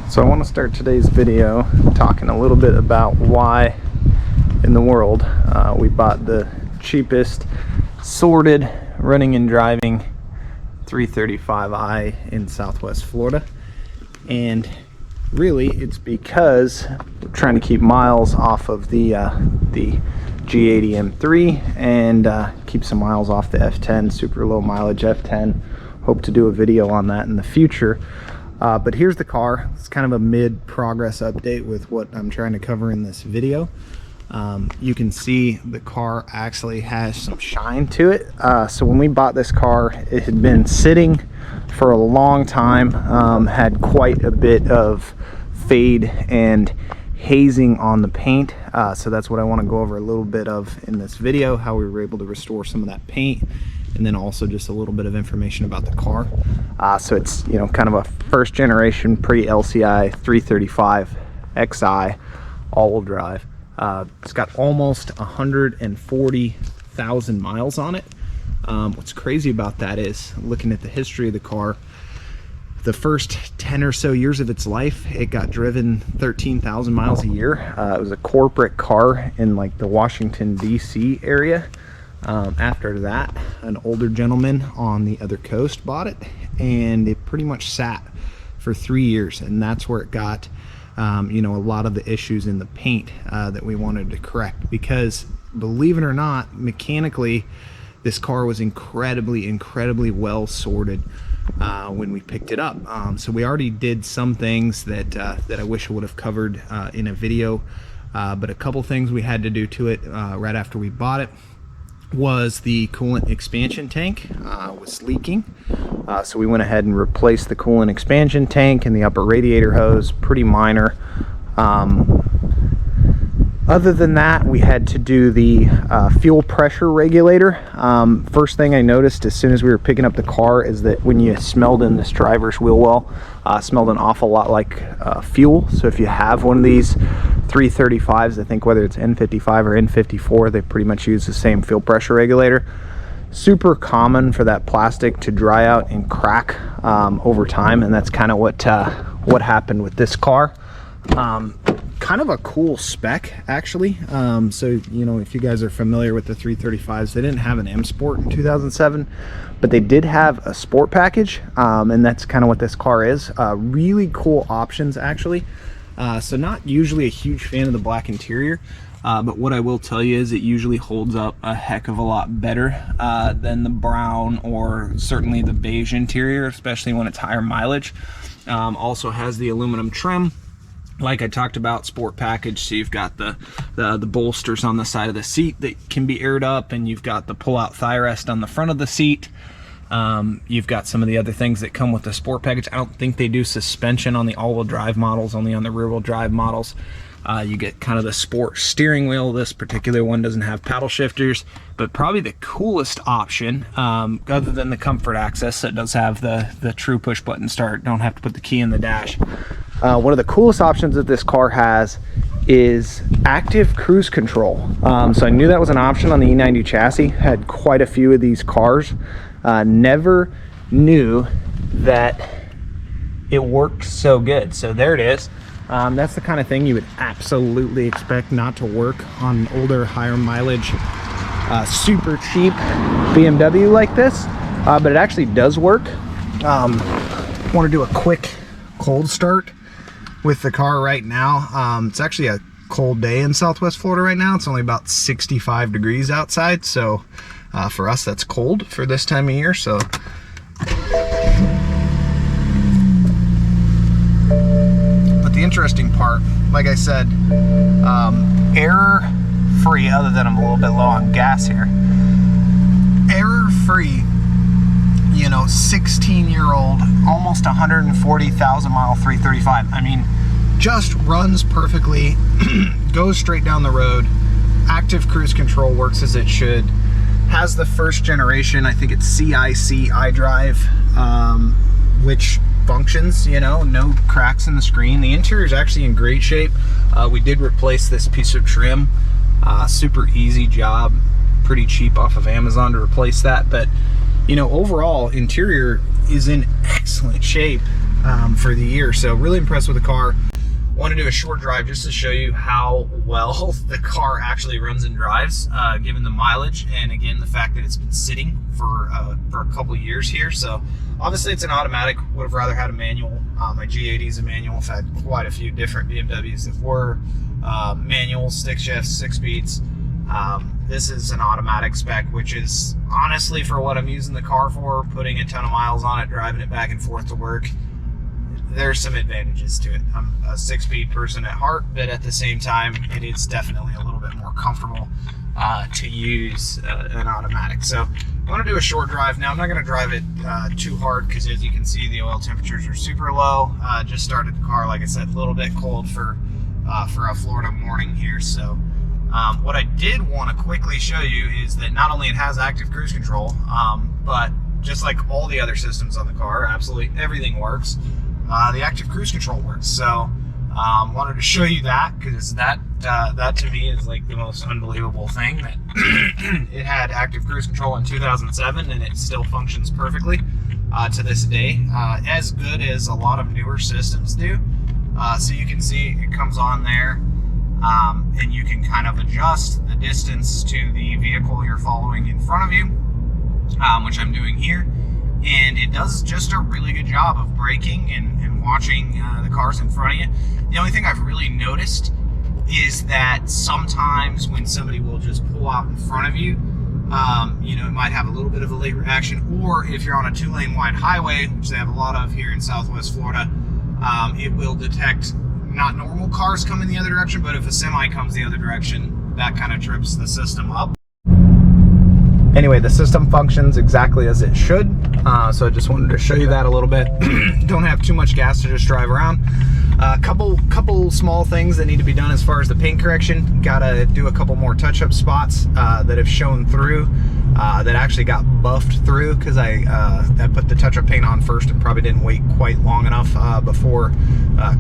So I want to start today's video talking a little bit about why in the world we bought the cheapest sorted running and driving 335i in Southwest Florida. And really it's because we're trying to keep miles off of the G80 M3 and keep some miles off the F10, super low mileage F10. Hope to do a video on that in the future. But here's the car. It's kind of a mid-progress update with what I'm trying to cover in this video. You can see the car actually has some shine to it. So when we bought this car, it had been sitting for a long time, had quite a bit of fade and hazing on the paint. So that's what I want to go over a little bit of in this video, how we were able to restore some of that paint, and then also just a little bit of information about the car. So it's, you know, kind of a first generation pre-LCI 335 XI all-wheel drive. It's got almost 140,000 miles on it. What's crazy about that is, looking at the history of the car, the first 10 or so years of its life, it got driven 13,000 miles a year. It was a corporate car in like the Washington, D.C. area. After that, an older gentleman on the other coast bought it, and it pretty much sat for 3 years, and that's where it got you know, a lot of the issues in the paint that we wanted to correct, because believe it or not, mechanically this car was incredibly well sorted when we picked it up. So we already did some things that I wish I would have covered in a video, but a couple things we had to do to it right after we bought it was the coolant expansion tank was leaking. So we went ahead and replaced the coolant expansion tank and the upper radiator hose. Pretty minor. Other than that, we had to do the fuel pressure regulator. First thing I noticed as soon as we were picking up the car is that when you smelled in this driver's wheel well, smelled an awful lot like fuel. So if you have one of these 335s, I think whether it's N55 or N54, they pretty much use the same fuel pressure regulator. Super common for that plastic to dry out and crack over time, and that's kind of what happened with this car. Kind of a cool spec, actually. So, you know, if you guys are familiar with the 335s, they didn't have an M Sport in 2007, but they did have a Sport package, and that's kind of what this car is. Really cool options, actually. So not usually a huge fan of the black interior, but what I will tell you is it usually holds up a heck of a lot better than the brown or certainly the beige interior, especially when it's higher mileage. Also has the aluminum trim, like I talked about, Sport package. So you've got the bolsters on the side of the seat that can be aired up, and you've got the pull-out thigh rest on the front of the seat. You've got some of the other things that come with the Sport package. I don't think they do suspension on the all-wheel drive models, only on the rear-wheel drive models. You get kind of the Sport steering wheel. This particular one doesn't have paddle shifters, but probably the coolest option, other than the comfort access, so it does have the true push button start, don't have to put the key in the dash. One of the coolest options that this car has is active cruise control. So I knew that was an option on the E90 chassis. Had quite a few of these cars. Never knew that it worked so good. So there it is. That's the kind of thing you would absolutely expect not to work on an older, higher mileage, super cheap BMW like this, but it actually does work. Want to do a quick cold start with the car right now. It's actually a cold day in Southwest Florida right now. It's only about 65 degrees outside, so for us that's cold for this time of year. So the interesting part, like I said, error free, other than I'm a little bit low on gas here, error free, you know, 16-year-old, almost 140,000 mile 335. I mean, just runs perfectly, goes straight down the road, active cruise control works as it should, has the first generation, I think it's CIC iDrive, which functions, you know, no cracks in the screen. The interior is actually in great shape. We did replace this piece of trim, super easy job, pretty cheap off of Amazon to replace that. But you know, overall interior is in excellent shape. for the year. So really impressed with the car. Want to do a short drive just to show you how well the car actually runs and drives, given the mileage, and again the fact that it's been sitting for a couple years here. So obviously it's an automatic. Would have rather had a manual. My G80 is a manual. I've had quite a few different BMWs that were manual, stick shifts, 6 speeds. This is an automatic spec, which is honestly, for what I'm using the car for, putting a ton of miles on it, driving it back and forth to work, there's some advantages to it. I'm a 6-speed person at heart, but at the same time, it is definitely a little bit more comfortable to use an automatic. So I want to do a short drive. Now I'm not going to drive it too hard because, as you can see, the oil temperatures are super low. Just started the car, like I said, a little bit cold for a Florida morning here. So what I did want to quickly show you is that not only it has active cruise control, but just like all the other systems on the car, absolutely everything works. The active cruise control works. So wanted to show you that, because that to me is like the most unbelievable thing, that it had active cruise control in 2007 and it still functions perfectly to this day, as good as a lot of newer systems do. So you can see it comes on there, and you can kind of adjust the distance to the vehicle you're following in front of you, which I'm doing here. And it does just a really good job of braking and watching the cars in front of you. The only thing I've really noticed is that sometimes when somebody will just pull out in front of you, you know, it might have a little bit of a late reaction, or if you're on a 2-lane wide highway, which they have a lot of here in Southwest Florida, it will detect not normal cars coming the other direction, but if a semi comes the other direction, that kind of trips the system up. Anyway, the system functions exactly as it should, so I just wanted to show you that a little bit. Don't have too much gas to just drive around. Couple small things that need to be done as far as the paint correction. Gotta do a couple more touch-up spots that have shown through, that actually got buffed through, because I put the touch-up paint on first and probably didn't wait quite long enough before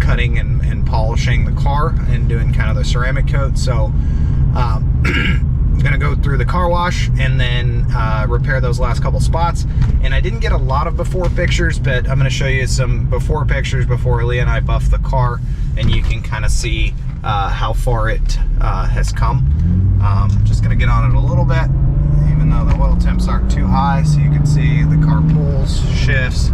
cutting and polishing the car and doing kind of the ceramic coat. So I'm gonna go through the car wash and then repair those last couple spots. And I didn't get a lot of before pictures, but I'm gonna show you some before pictures before Ahlyia and I buffed the car, and you can kind of see how far it has come. Just gonna get on it a little bit, even though the oil temps aren't too high, so you can see the car pulls, shifts,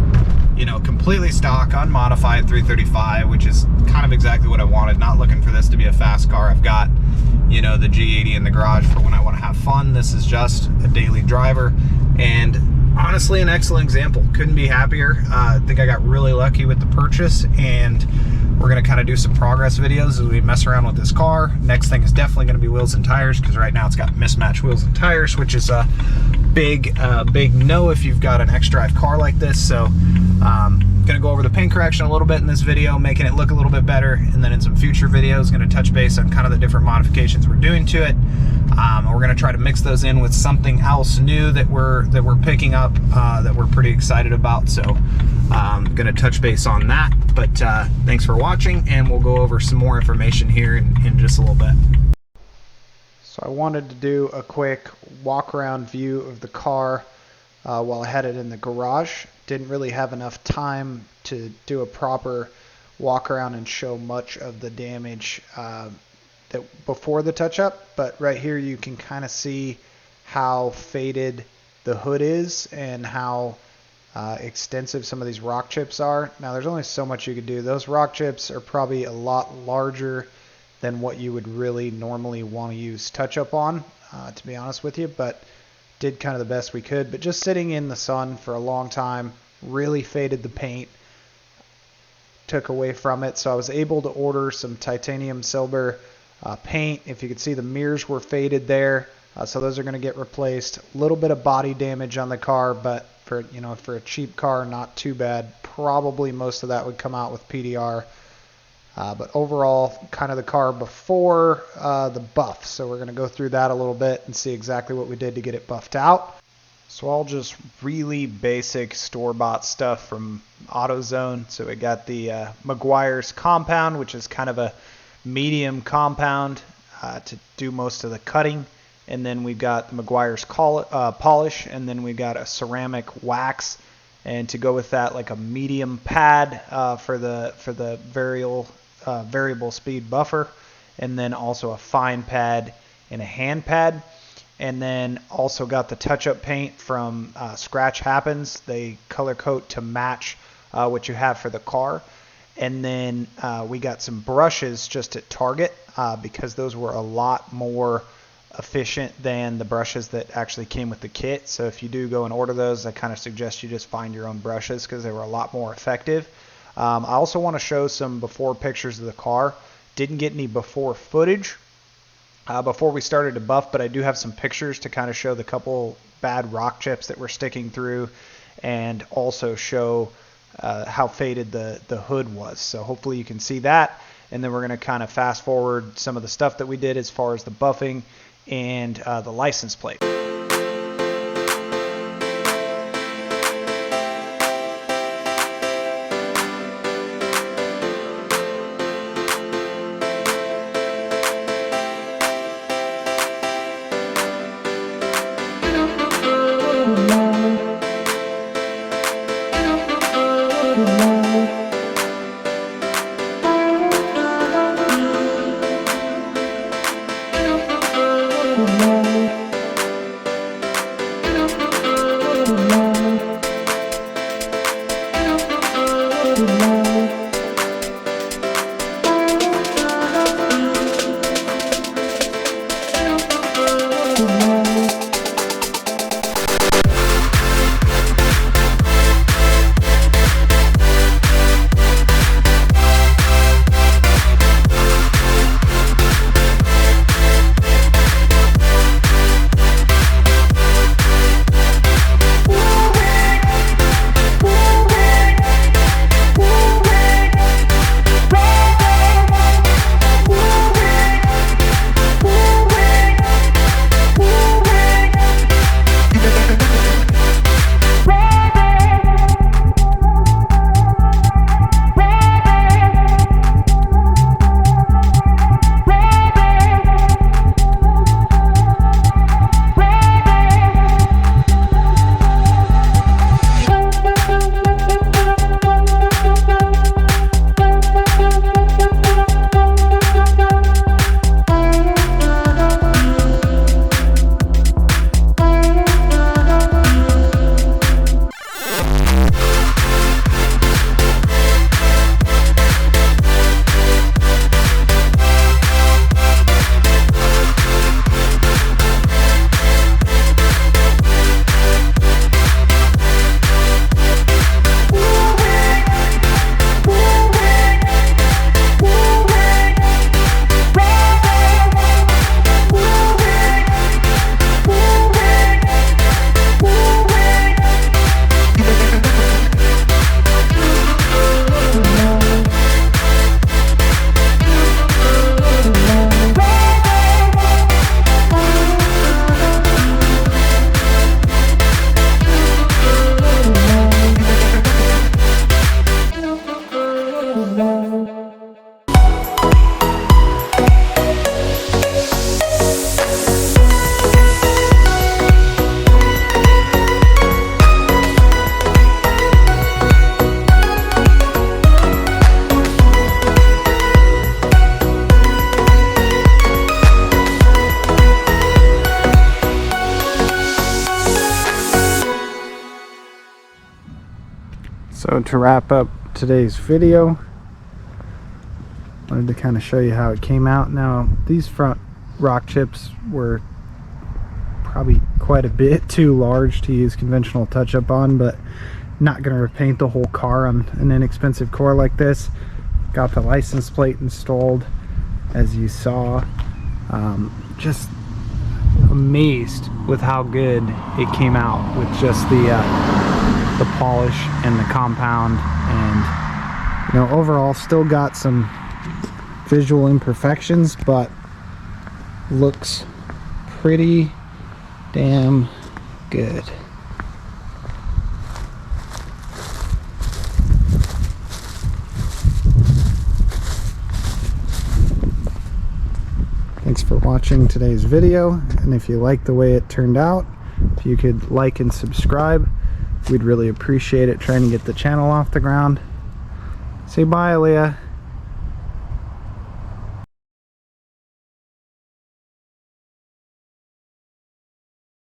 you know, completely stock, unmodified 335, which is kind of exactly what I wanted. Not looking for this to be a fast car. I've got, you know, the G80 in the garage for when I want to have fun. This is just a daily driver, and honestly an excellent example. Couldn't be happier. I think I got really lucky with the purchase, and we're going to kind of do some progress videos as we mess around with this car. Next thing is definitely going to be wheels and tires, because right now it's got mismatched wheels and tires, which is a big no if you've got an X-Drive car like this. So gonna go over the paint correction a little bit in this video, making it look a little bit better, and then in some future videos gonna touch base on kind of the different modifications we're doing to it. We're gonna try to mix those in with something else new that we're picking up, that we're pretty excited about. So gonna touch base on that. But thanks for watching, and we'll go over some more information here in just a little bit. So I wanted to do a quick walk around view of the car while I had it in the garage. Didn't really have enough time to do a proper walk around and show much of the damage that before the touch up, but right here you can kind of see how faded the hood is and how extensive some of these rock chips are. Now there's only so much you could do. Those rock chips are probably a lot larger than what you would really normally want to use touch up on, to be honest with you, but did kind of the best we could. But just sitting in the sun for a long time really faded the paint, took away from it. So I was able to order some titanium silver paint. If you could see, the mirrors were faded there, so those are going to get replaced. A little bit of body damage on the car, but for a cheap car, not too bad. Probably most of that would come out with PDR. But overall, kind of the car before the buff. So we're going to go through that a little bit and see exactly what we did to get it buffed out. So all just really basic store-bought stuff from AutoZone. So we got the Meguiar's compound, which is kind of a medium compound to do most of the cutting. And then we've got the Meguiar's polish, and then we've got a ceramic wax. and to go with that, like a medium pad for the variable speed buffer, and then also a fine pad and a hand pad. And then also got the touch-up paint from Scratch Happens. They color code to match what you have for the car. And then we got some brushes just at Target because those were a lot more efficient than the brushes that actually came with the kit. So if you do go and order those, I kind of suggest you just find your own brushes because they were a lot more effective. I also want to show some before pictures of the car. Didn't get any before footage before we started to buff, but I do have some pictures to kind of show the couple bad rock chips that were sticking through, and also show how faded the hood was. So hopefully you can see that, and then we're going to kind of fast forward some of the stuff that we did as far as the buffing and the license plate. So to wrap up today's video, I wanted to kind of show you how it came out. Now these front rock chips were probably quite a bit too large to use conventional touch-up on, but not going to repaint the whole car on an inexpensive car like this. Got the license plate installed, as you saw. Just amazed with how good it came out with just the polish and the compound, and you know, overall still got some visual imperfections, but looks pretty damn good. Thanks for watching today's video, and if you like the way it turned out, if you could like and subscribe, we'd really appreciate it, trying to get the channel off the ground. Say bye, Ahlyia.